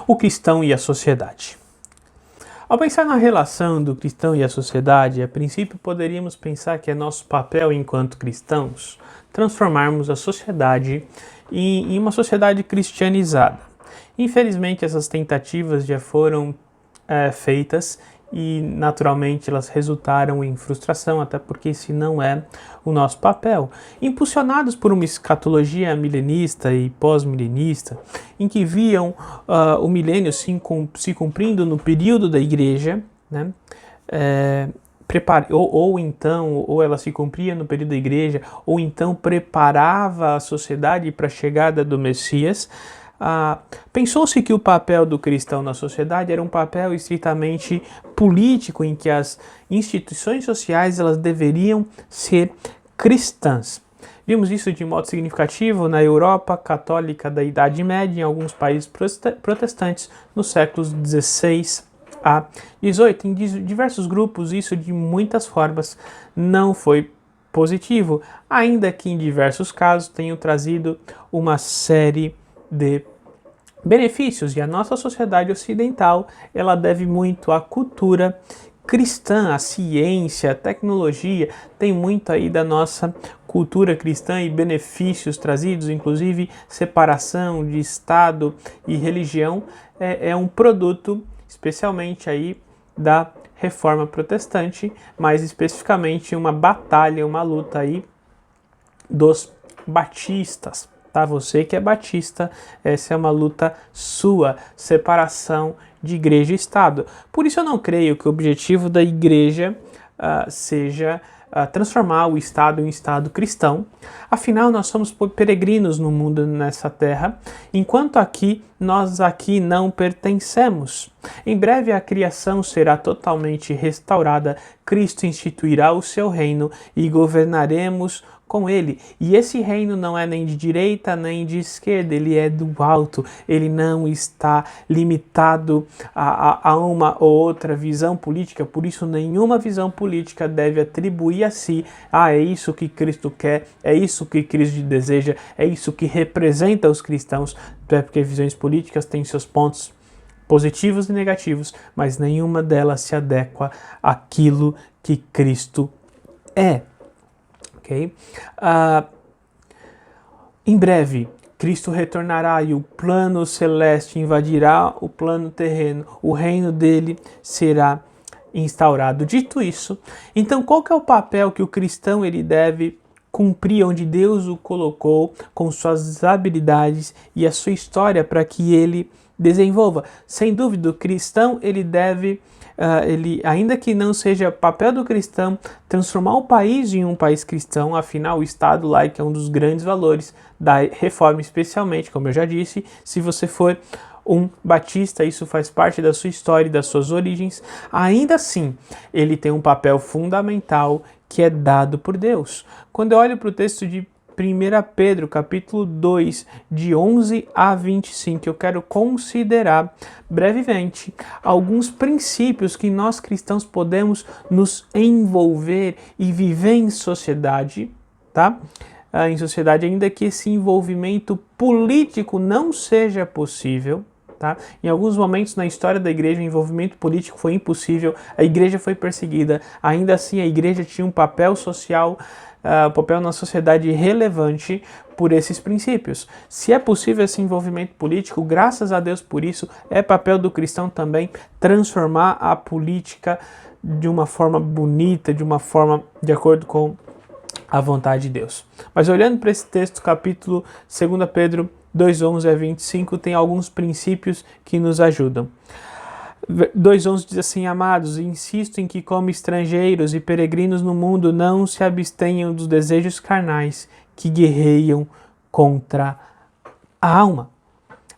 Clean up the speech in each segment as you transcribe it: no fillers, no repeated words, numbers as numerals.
o cristão e a sociedade. Ao pensar na relação do cristão e a sociedade, a princípio poderíamos pensar que é nosso papel enquanto cristãos transformarmos a sociedade em uma sociedade cristianizada. Infelizmente, essas tentativas já foram feitas e naturalmente elas resultaram em frustração, até porque esse não é o nosso papel. Impulsionados por uma escatologia milenista e pós-milenista, em que viam o milênio se cumprindo no período da igreja, né? Ou ela se cumpria no período da igreja, ou então preparava a sociedade para a chegada do Messias. Pensou-se que o papel do cristão na sociedade era um papel estritamente político, em que as instituições sociais elas deveriam ser cristãs. Vimos isso de modo significativo na Europa católica da Idade Média, em alguns países protestantes, nos séculos XVI a XVIII. Em diversos grupos, isso de muitas formas não foi positivo, ainda que em diversos casos tenham trazido uma série de benefícios, e a nossa sociedade ocidental ela deve muito à cultura cristã, a ciência, a tecnologia, tem muito aí da nossa cultura cristã e benefícios trazidos, inclusive separação de Estado e religião, é um produto especialmente aí da Reforma Protestante, mais especificamente uma batalha, uma luta aí dos batistas. Tá? Você que é batista, essa é uma luta sua, separação de igreja e Estado. Por isso eu não creio que o objetivo da igreja seja transformar o Estado em um Estado cristão. Afinal, nós somos peregrinos no mundo, nessa terra, enquanto nós aqui não pertencemos. Em breve a criação será totalmente restaurada, Cristo instituirá o seu reino e governaremos com ele. E esse reino não é nem de direita nem de esquerda, ele é do alto, ele não está limitado a uma ou outra visão política, por isso nenhuma visão política deve atribuir a si, é isso que Cristo quer, é isso que Cristo deseja, é isso que representa os cristãos, porque visões políticas têm seus pontos positivos e negativos, mas nenhuma delas se adequa àquilo que Cristo é. Okay? Em breve, Cristo retornará e o plano celeste invadirá o plano terreno, o reino dele será instaurado. Dito isso, então qual que é o papel que o cristão ele deve cumprir, onde Deus o colocou com suas habilidades e a sua história para que ele desenvolva? Sem dúvida, o cristão ele deve ainda que não seja papel do cristão transformar o país em um país cristão, afinal o Estado laico é um dos grandes valores da reforma, especialmente, como eu já disse, se você for um batista, isso faz parte da sua história e das suas origens, ainda assim ele tem um papel fundamental que é dado por Deus. Quando eu olho para o texto de 1 Pedro, capítulo 2, de 11 a 25, eu quero considerar brevemente alguns princípios que nós cristãos podemos nos envolver e viver em sociedade, tá? Em sociedade, ainda que esse envolvimento político não seja possível. Tá? Em alguns momentos na história da igreja, o envolvimento político foi impossível, a igreja foi perseguida, ainda assim a igreja tinha um papel social, papel na sociedade relevante por esses princípios. Se é possível esse envolvimento político, graças a Deus por isso, é papel do cristão também transformar a política de uma forma bonita, de uma forma de acordo com a vontade de Deus. Mas olhando para esse texto, capítulo 2 Pedro 2:11 a 25, tem alguns princípios que nos ajudam. 2:11 diz assim: amados, insisto em que como estrangeiros e peregrinos no mundo não se abstenham dos desejos carnais que guerreiam contra a alma.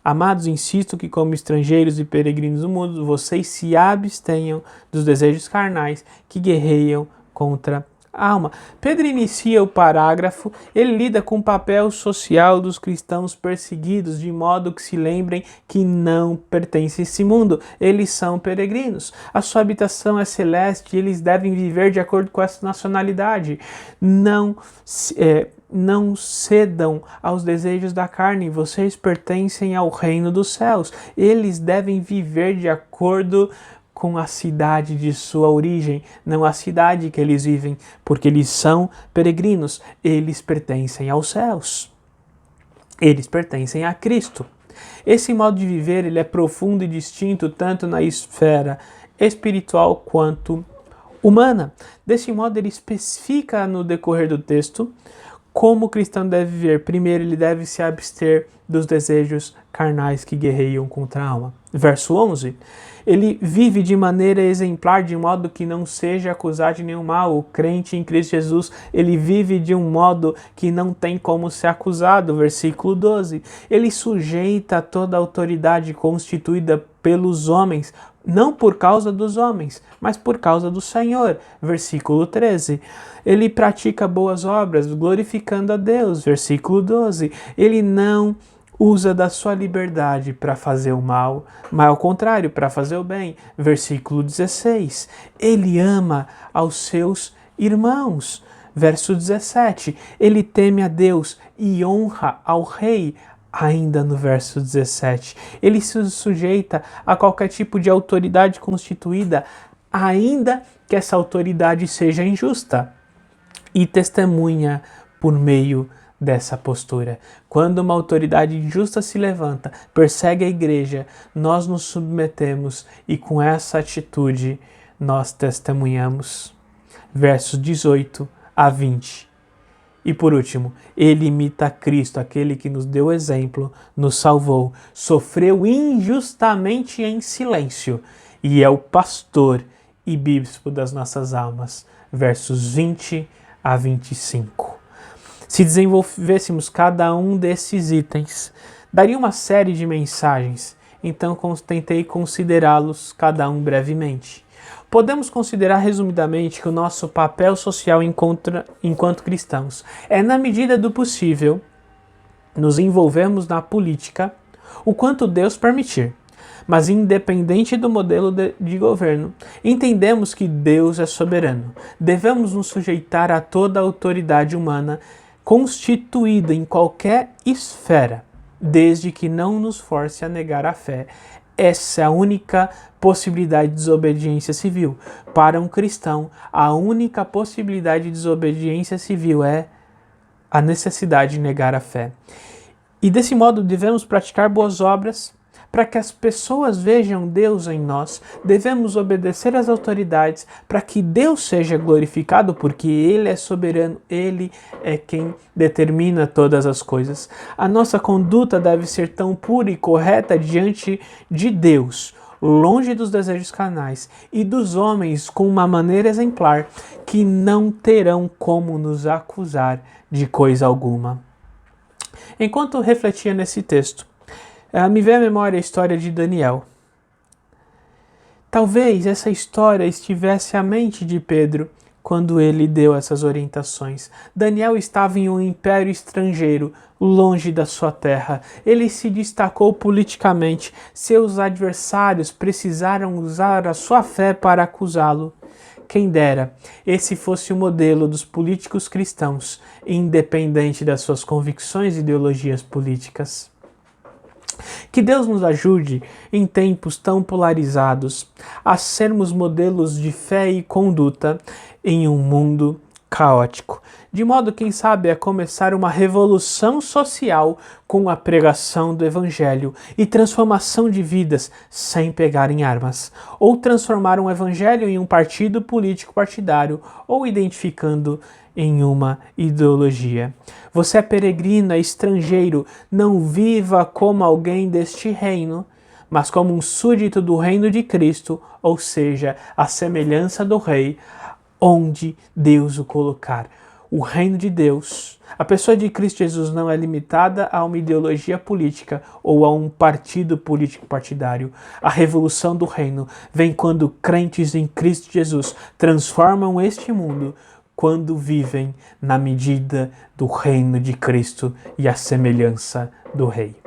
Amados, insisto que como estrangeiros e peregrinos no mundo, vocês se abstenham dos desejos carnais que guerreiam contra a alma. Pedro inicia o parágrafo, ele lida com o papel social dos cristãos perseguidos, de modo que se lembrem que não pertencem a esse mundo, eles são peregrinos, a sua habitação é celeste, eles devem viver de acordo com essa nacionalidade. Não não cedam aos desejos da carne, vocês pertencem ao reino dos céus. Eles devem viver de acordo com a cidade de sua origem, não a cidade que eles vivem, porque eles são peregrinos, eles pertencem aos céus. Eles pertencem a Cristo. Esse modo de viver ele é profundo e distinto tanto na esfera espiritual quanto humana. Desse modo, ele especifica no decorrer do texto como o cristão deve viver. Primeiro, ele deve se abster dos desejos carnais que guerreiam contra a alma. Verso 11, ele vive de maneira exemplar, de modo que não seja acusado de nenhum mal. O crente em Cristo Jesus, ele vive de um modo que não tem como ser acusado. Versículo 12, ele sujeita toda a autoridade constituída pelos homens, não por causa dos homens, mas por causa do Senhor. Versículo 13, ele pratica boas obras, glorificando a Deus. Versículo 12, ele não usa da sua liberdade para fazer o mal, mas ao contrário, para fazer o bem. Versículo 16, ele ama aos seus irmãos. Verso 17, ele teme a Deus e honra ao rei. Ainda no verso 17, ele se sujeita a qualquer tipo de autoridade constituída, ainda que essa autoridade seja injusta, e testemunha por meio dessa postura. Quando uma autoridade injusta se levanta, persegue a igreja, nós nos submetemos e com essa atitude nós testemunhamos. Versos 18 a 20. E por último, ele imita Cristo, aquele que nos deu exemplo, nos salvou, sofreu injustamente em silêncio e é o pastor e bispo das nossas almas. Versos 20 a 25. Se desenvolvêssemos cada um desses itens, daria uma série de mensagens, então tentei considerá-los cada um brevemente. Podemos considerar resumidamente que o nosso papel social enquanto cristãos é, na medida do possível, nos envolvermos na política o quanto Deus permitir. Mas independente do modelo de governo, entendemos que Deus é soberano. Devemos nos sujeitar a toda a autoridade humana constituída em qualquer esfera, desde que não nos force a negar a fé. Essa é a única possibilidade de desobediência civil. Para um cristão, a única possibilidade de desobediência civil é a necessidade de negar a fé. E desse modo devemos praticar boas obras para que as pessoas vejam Deus em nós. Devemos obedecer às autoridades para que Deus seja glorificado, porque Ele é soberano, Ele é quem determina todas as coisas. A nossa conduta deve ser tão pura e correta diante de Deus, longe dos desejos carnais e dos homens, com uma maneira exemplar, que não terão como nos acusar de coisa alguma. Enquanto refletia nesse texto, me veio à memória a história de Daniel. Talvez essa história estivesse à mente de Pedro quando ele deu essas orientações. Daniel estava em um império estrangeiro, longe da sua terra. Ele se destacou politicamente. Seus adversários precisaram usar a sua fé para acusá-lo. Quem dera, esse fosse o modelo dos políticos cristãos, independente das suas convicções e ideologias políticas. Que Deus nos ajude, em tempos tão polarizados, a sermos modelos de fé e conduta em um mundo caótico, de modo, quem sabe, a começar uma revolução social com a pregação do Evangelho e transformação de vidas sem pegar em armas, ou transformar um Evangelho em um partido político partidário, ou identificando em uma ideologia. Você é peregrino, é estrangeiro, não viva como alguém deste reino, mas como um súdito do reino de Cristo, ou seja, a semelhança do rei, onde Deus o colocar. O reino de Deus, a pessoa de Cristo Jesus não é limitada a uma ideologia política ou a um partido político partidário. A revolução do reino vem quando crentes em Cristo Jesus transformam este mundo, quando vivem na medida do reino de Cristo e a semelhança do Rei.